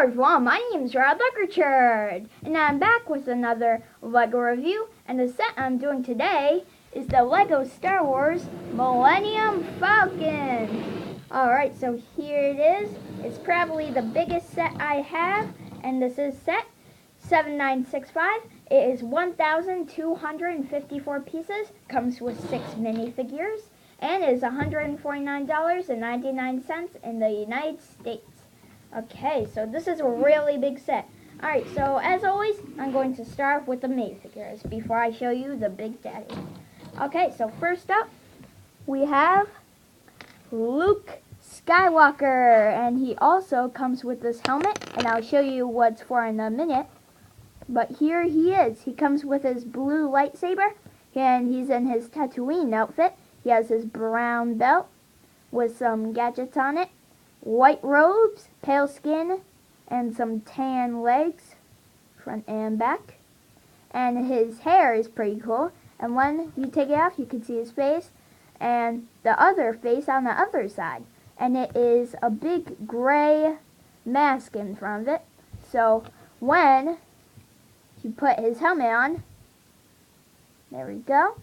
everyone, my name is RadLikeRichard, and I'm back with another LEGO review, and the set I'm doing today is the LEGO Star Wars Millennium Falcon. Alright, so here it is. It's probably the biggest set I have, and this is set 7965. It is 1,254 pieces, comes with 6 minifigures, and is $149.99 in the United States. Okay, so this is a really big set. Alright, so as always, I'm going to start with the minifigures before I show you the Big Daddy. Okay, so first up, we have Luke Skywalker, and he also comes with this helmet, and I'll show you what it's for in a minute. But here he is. He comes with his blue lightsaber, and he's in his Tatooine outfit. He has his brown belt with some gadgets on it, white robes, pale skin, and some tan legs, front and back. And his hair is pretty cool. And when you take it off, you can see his face and the other face on the other side. And it is a big gray mask in front of it. So when you put his helmet on, there we go,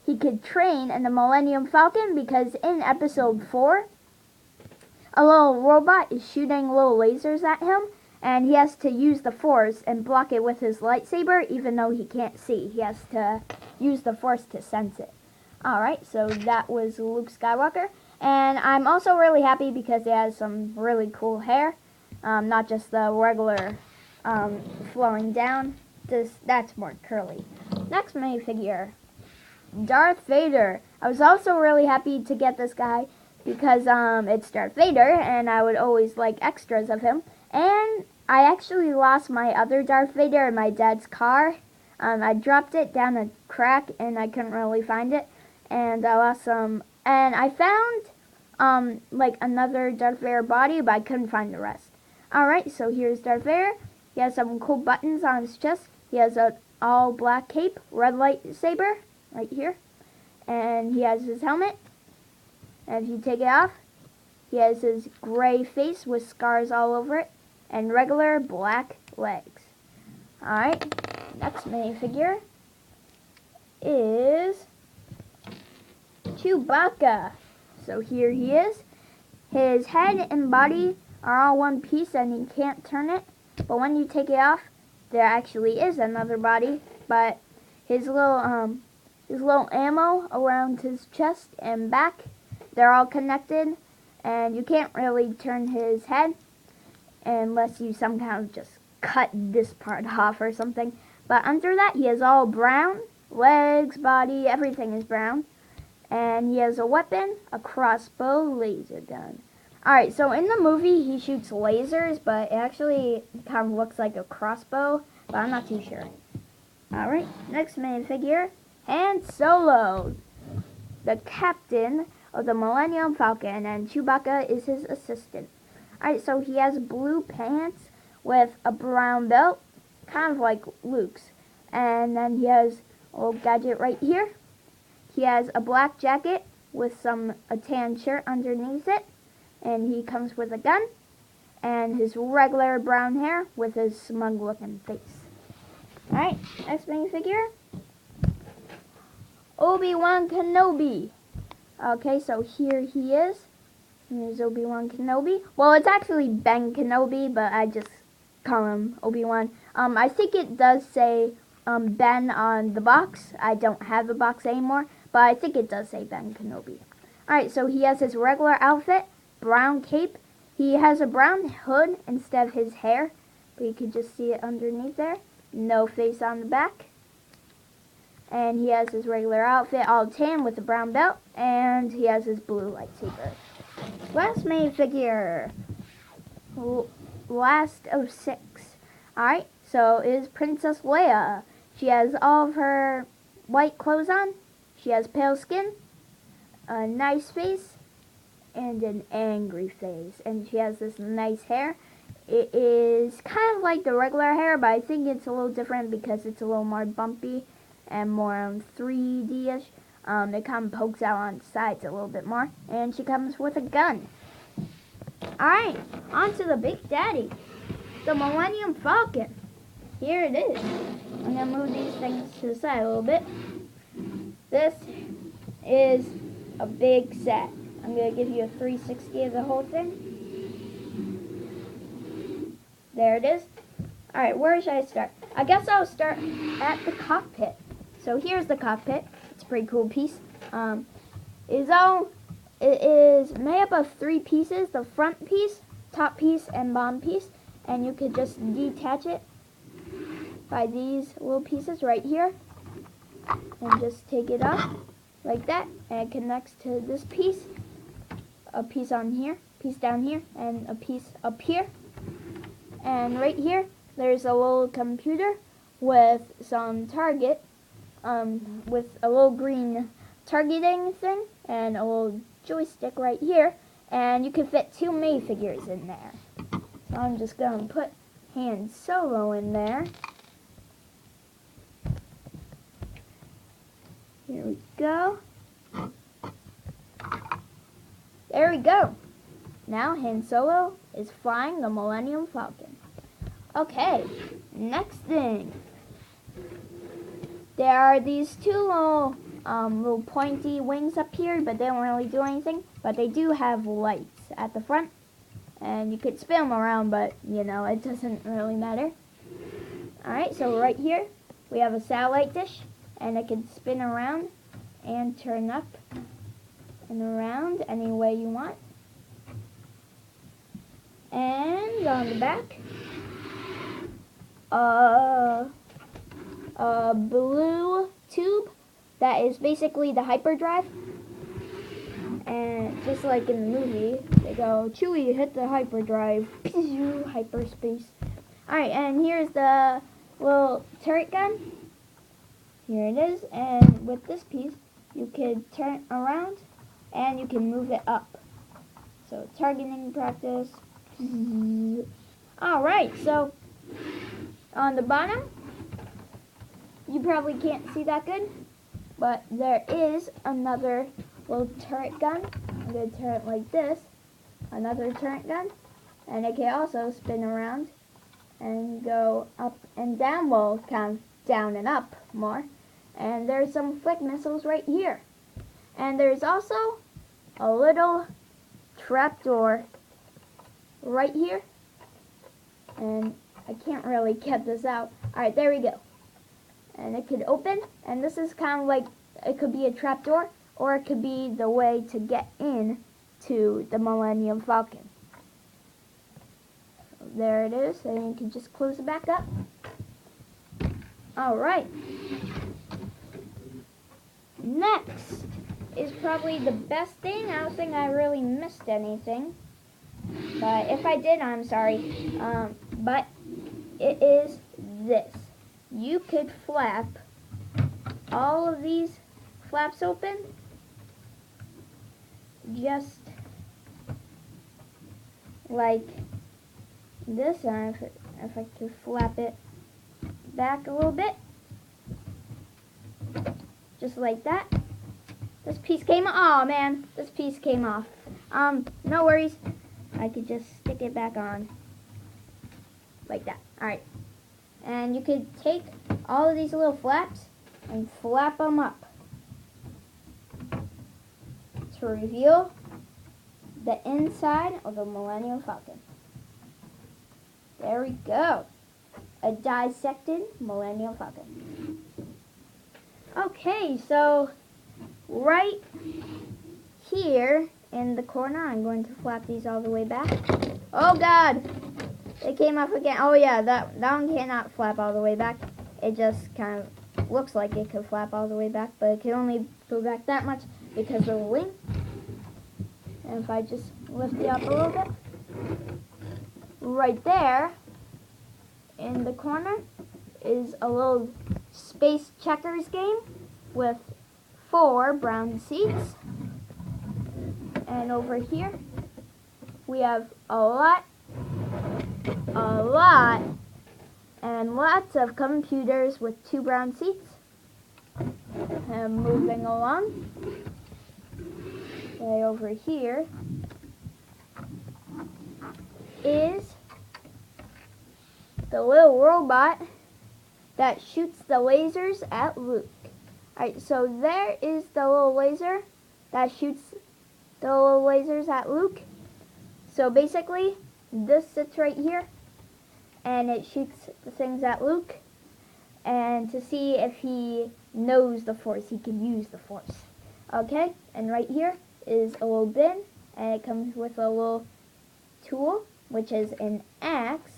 he could train in the Millennium Falcon, because in episode 4, a little robot is shooting little lasers at him, and he has to use the Force and block it with his lightsaber, even though he can't see. He has to use the Force to sense it. Alright, so that was Luke Skywalker. And I'm also really happy because he has some really cool hair. Not just the regular flowing down. That's more curly. Next minifigure, Darth Vader. I was also really happy to get this guy because it's Darth Vader, and I would always like extras of him. And I actually lost my other Darth Vader in my dad's car. I dropped it down a crack, and I couldn't really find it. And I lost some. And I found like another Darth Vader body, but I couldn't find the rest. Alright, so here's Darth Vader. He has some cool buttons on his chest. He has an all black cape, red lightsaber, right here. And he has his helmet. And if you take it off, he has his gray face with scars all over it, and regular black legs. Alright, next minifigure is Chewbacca. So here he is. His head and body are all one piece, and he can't turn it. But when you take it off, there actually is another body. But his little ammo around his chest and back, they're all connected, and you can't really turn his head unless you somehow just cut this part off or something. But under that, he is all brown. Legs, body, everything is brown. And he has a weapon, a crossbow laser gun. Alright, so in the movie, he shoots lasers, but it actually kind of looks like a crossbow, but I'm not too sure. Alright, next minifigure, Han Solo, the captain of the Millennium Falcon, and Chewbacca is his assistant. Alright, so he has blue pants with a brown belt, kind of like Luke's. And then he has a little gadget right here. He has a black jacket with a tan shirt underneath it. And he comes with a gun. And his regular brown hair with his smug looking face. Alright, next minifigure, Obi-Wan Kenobi. Okay, so here he is. Here's Obi-Wan Kenobi. Well, it's actually Ben Kenobi, but I just call him Obi-Wan. I think it does say Ben on the box. I don't have the box anymore, but I think it does say Ben Kenobi. Alright, so he has his regular outfit, brown cape. He has a brown hood instead of his hair, but you can just see it underneath there. No face on the back. And he has his regular outfit, all tan with a brown belt, and he has his blue lightsaber. Last minifigure, last of 6. Alright, so is Princess Leia. She has all of her white clothes on. She has pale skin, a nice face, and an angry face. And she has this nice hair. It is kind of like the regular hair, but I think it's a little different because it's a little more bumpy and more 3D-ish. It kind of pokes out on the sides a little bit more. And she comes with a gun. Alright, on to the Big Daddy. the Millennium Falcon. Here it is. I'm going to move these things to the side a little bit. This is a big set. I'm going to give you a 360 of the whole thing. There it is. Alright, where should I start? I guess I'll start at the cockpit. So here's the cockpit. It's a pretty cool piece. It is made up of 3 pieces. The front piece, top piece, and bottom piece. And you could just detach it by these little pieces right here. And just take it off like that. And it connects to this piece. A piece on here, piece down here, and a piece up here. And right here, there's a little computer with some target, with a little green targeting thing, and a little joystick right here. And you can fit 2 minifigures in there. So I'm just going to put Han Solo in there. Here we go. There we go. Now Han Solo is flying the Millennium Falcon. Okay, next thing. There are these 2 little pointy wings up here, but they don't really do anything. But they do have lights at the front. And you could spin them around, but, you know, it doesn't really matter. Alright, so right here, we have a satellite dish. And it can spin around and turn up and around any way you want. And on the back, a blue tube that is basically the hyperdrive. And just like in the movie, they go, Chewie, hit the hyperdrive, hyperspace. Alright, and here's the little turret gun. Here it is, and with this piece, you could turn it around, and you can move it up. So, targeting practice. Alright, so, on the bottom, you probably can't see that good, but there is another little turret gun. I'm going to turn it like this. Another turret gun, and it can also spin around and go up and down, well, kind of down and up more. And there's some flick missiles right here. And there's also a little trapdoor right here. And I can't really get this out. Alright, there we go. And it could open, and this is kind of like, it could be a trapdoor, or it could be the way to get in to the Millennium Falcon. So there it is, and you can just close it back up. Alright. Next is probably the best thing. I don't think I really missed anything. But if I did, I'm sorry. But it is this. You could flap all of these flaps open. Just like this. And if I could flap it back a little bit. Just like that. This piece came off. Oh man, this piece came off. No worries. I could just stick it back on. Like that. Alright. And you could take all of these little flaps and flap them up to reveal the inside of the Millennium Falcon. There we go. A dissected Millennium Falcon. Okay, so right here in the corner, I'm going to flap these all the way back. Oh God, they came off again. Oh yeah, that one cannot flap all the way back. It just kind of looks like it could flap all the way back, but it can only go back that much because of the wing. And if I just lift it up a little bit, right there in the corner is a little space checkers game with 4 brown seats. And over here we have a lot, and lots of computers with 2 brown seats. And moving along, way over here is the little robot that shoots the lasers at Luke. Alright, so there is the little laser that shoots the little lasers at Luke. So basically, this sits right here, and it shoots the things at Luke. And to see if he knows the Force, he can use the Force. Okay, and right here is a little bin, and it comes with a little tool, which is an axe.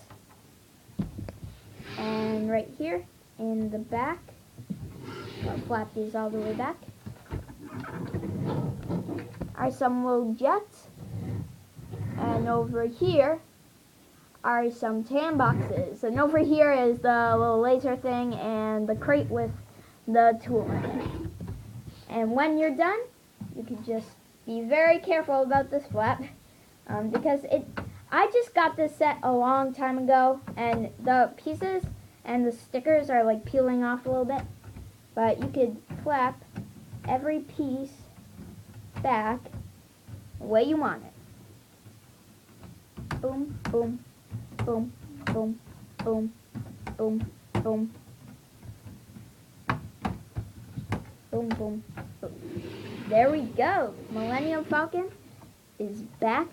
And right here in the back, I'll flap these all the way back, are some little jets. And over here are some tan boxes. And over here is the little laser thing and the crate with the tool in it. And when you're done, you can just be very careful about this flap, because I just got this set a long time ago, and the pieces and the stickers are like peeling off a little bit. But you could flap every piece back the way you want it. Boom, boom, boom, boom, boom, boom, boom. Boom, boom, boom. There we go. Millennium Falcon is back.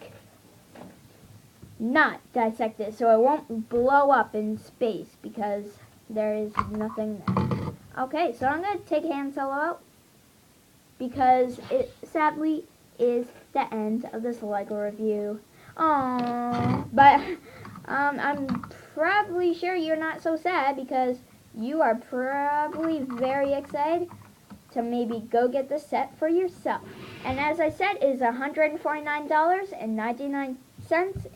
Not dissected, so it won't blow up in space because there is nothing there. Okay, so I'm going to take Han Solo out because it sadly is the end of this LEGO review. Aww. But I'm probably sure you're not so sad because you are probably very excited to maybe go get the set for yourself. And as I said, it is $149.99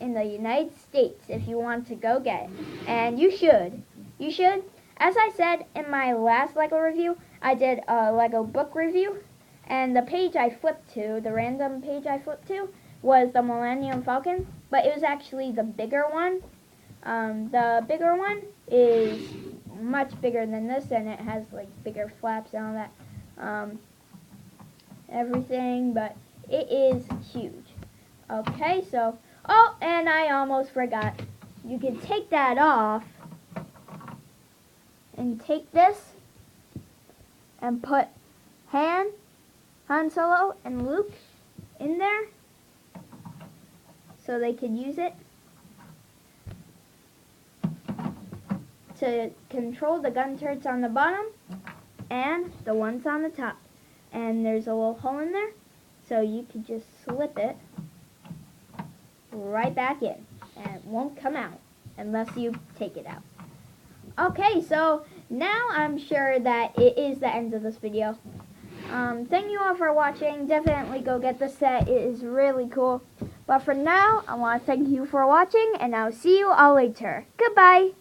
in the United States if you want to go get it. And you should. You should. As I said in my last LEGO review, I did a LEGO book review, and the page I flipped to, the random page I flipped to, was the Millennium Falcon, but it was actually the bigger one. The bigger one is much bigger than this, and it has like bigger flaps and all that, everything, but it is huge. Okay, so, oh, and I almost forgot. You can take that off and take this and put Han Solo, and Luke in there so they could use it to control the gun turrets on the bottom and the ones on the top. And there's a little hole in there, so you could just slip it right back in, and it won't come out unless you take it out. Okay, so now I'm sure that it is the end of this video. Thank you all for watching. Definitely go get the set. It is really cool. But for now, I want to thank you for watching, and I'll see you all later. Goodbye.